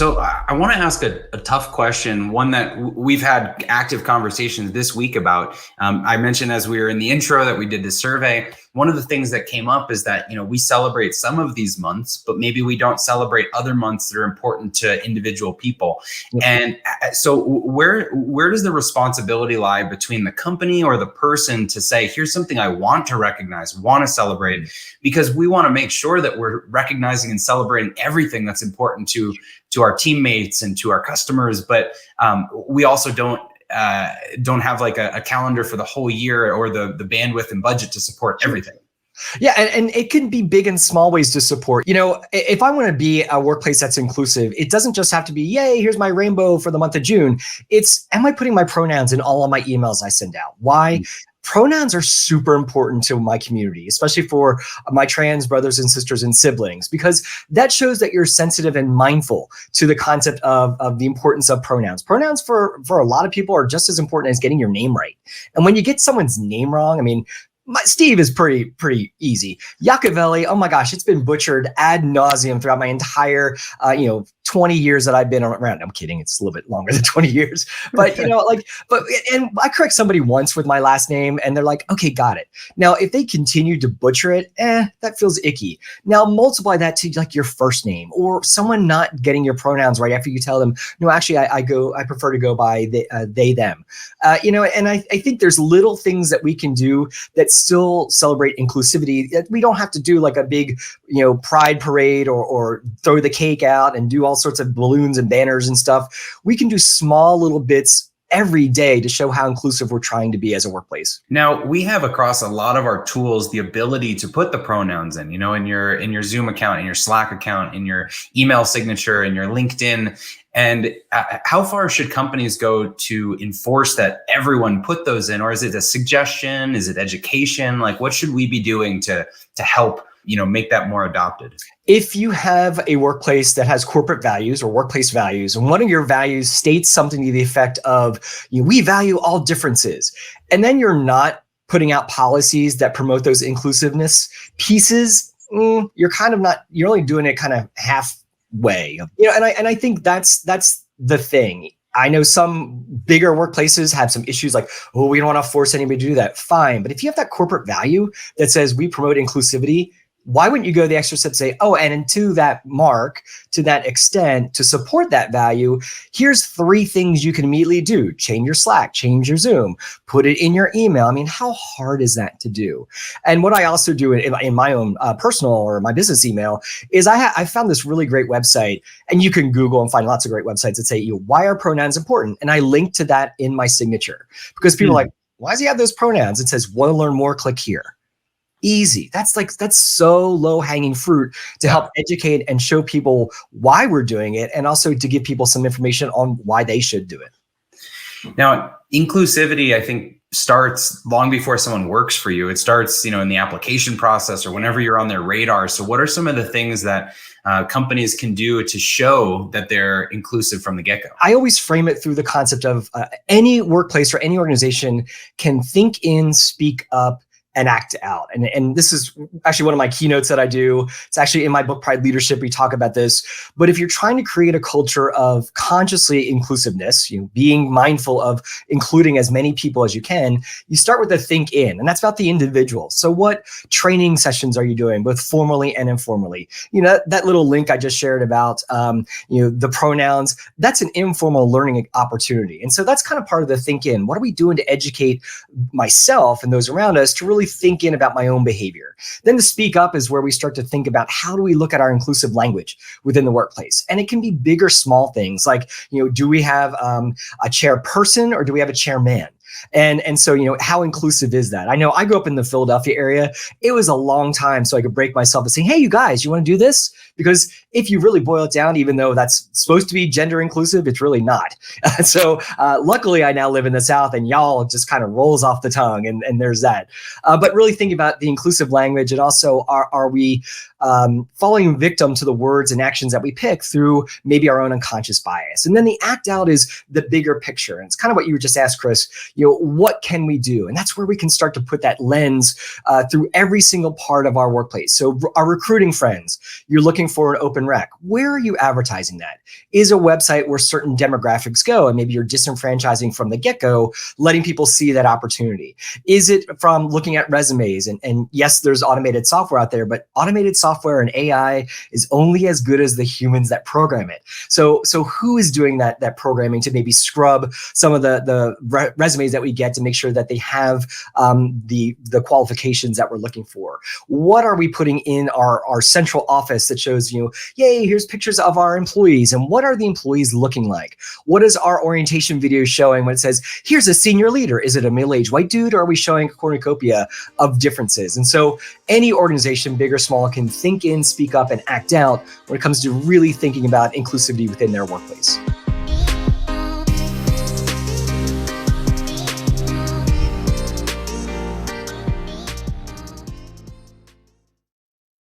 So I want to ask a tough question, one that we've had active conversations this week about. I mentioned as we were in the intro that we did this survey. One of the things that came up is that, we celebrate some of these months, but maybe we don't celebrate other months that are important to individual people. Yep. And so where does the responsibility lie between the company or the person to say, here's something I want to recognize, want to celebrate, because we want to make sure that we're recognizing and celebrating everything that's important to our teammates and to our customers, but we also don't have like a calendar for the whole year or the bandwidth and budget to support everything. Yeah, and it can be big and small ways to support. If I want to be a workplace that's inclusive, it doesn't just have to be, yay, here's my rainbow for the month of June. It's, am I putting my pronouns in all of my emails I send out? Why? Pronouns are super important to my community, especially for my trans brothers and sisters and siblings, because that shows that you're sensitive and mindful to the concept of the importance of pronouns. Pronouns for a lot of people are just as important as getting your name right. And when you get someone's name wrong, I mean, Steve is pretty easy. Yacovelli, oh my gosh, it's been butchered ad nauseum throughout my entire 20 years that I've been around. I'm kidding, it's a little bit longer than 20 years. But and I correct somebody once with my last name and they're like, okay, got it. Now, if they continue to butcher it, that feels icky. Now multiply that to like your first name or someone not getting your pronouns right after you tell them, no, actually I prefer to go by they, them. And I think there's little things that we can do that still celebrate inclusivity. We don't have to do like a big, pride parade or throw the cake out and do all sorts of balloons and banners and stuff. We can do small little bits every day to show how inclusive we're trying to be as a workplace. Now, we have across a lot of our tools the ability to put the pronouns in, in your Zoom account, in your Slack account, in your email signature, in your LinkedIn. And how far should companies go to enforce that everyone put those in? Or is it a suggestion? Is it education? Like, what should we be doing to help make that more adopted? If you have a workplace that has corporate values or workplace values, and one of your values states something to the effect of, we value all differences, and then you're not putting out policies that promote those inclusiveness pieces, you're kind of not, you're only doing it kind of halfway. And I think that's the thing. I know some bigger workplaces have some issues like, oh, we don't want to force anybody to do that. Fine. But if you have that corporate value that says we promote inclusivity, why wouldn't you go the extra step and say, oh, and to that mark, to that extent, to support that value, here's 3 things you can immediately do. Change your Slack, change your Zoom, put it in your email. I mean, how hard is that to do? And what I also do in my own personal or my business email is I found this really great website, and you can Google and find lots of great websites that say, why are pronouns important? And I link to that in my signature because people are like, why does he have those pronouns? It says, want to learn more, click here. Easy. That's so low hanging fruit to help educate and show people why we're doing it, and also to give people some information on why they should do it. Now, inclusivity, I think, starts long before someone works for you. It starts, in the application process or whenever you're on their radar. So what are some of the things that companies can do to show that they're inclusive from the get-go? I always frame it through the concept of any workplace or any organization can think in, speak up, and act out. And this is actually one of my keynotes that I do. It's actually in my book, Pride Leadership. We talk about this. But if you're trying to create a culture of consciously inclusiveness, being mindful of including as many people as you can, you start with the think in, and that's about the individual. So what training sessions are you doing, both formally and informally? That little link I just shared about, the pronouns, that's an informal learning opportunity. And so that's kind of part of the think in. What are we doing to educate myself and those around us to really think in about my own behavior? Then to speak up is where we start to think about how do we look at our inclusive language within the workplace? And it can be big or small things like, do we have a chairperson or do we have a chairman? And so, how inclusive is that? I know I grew up in the Philadelphia area. It was a long time so I could break myself and say, hey, you guys, you want to do this? Because if you really boil it down, even though that's supposed to be gender inclusive, it's really not. So luckily, I now live in the South, and y'all just kind of rolls off the tongue, and there's that. But really thinking about the inclusive language, and also are we falling victim to the words and actions that we pick through maybe our own unconscious bias? And then the act out is the bigger picture. And it's kind of what you just asked, Chris, what can we do? And that's where we can start to put that lens through every single part of our workplace. So our recruiting friends, you're looking looking for an open rec. Where are you advertising that? Is a website where certain demographics go, and maybe you're disenfranchising from the get-go, letting people see that opportunity? Is it from looking at resumes? And yes, there's automated software out there, but automated software and AI is only as good as the humans that program it. So who is doing that programming to maybe scrub some of the resumes that we get to make sure that they have the qualifications that we're looking for? What are we putting in our central office that shows, yay, here's pictures of our employees, and what are the employees looking like? What is our orientation video showing when it says, here's a senior leader? Is it a middle-aged white dude, or are we showing a cornucopia of differences? And so any organization, big or small, can think in, speak up, and act out when it comes to really thinking about inclusivity within their workplace.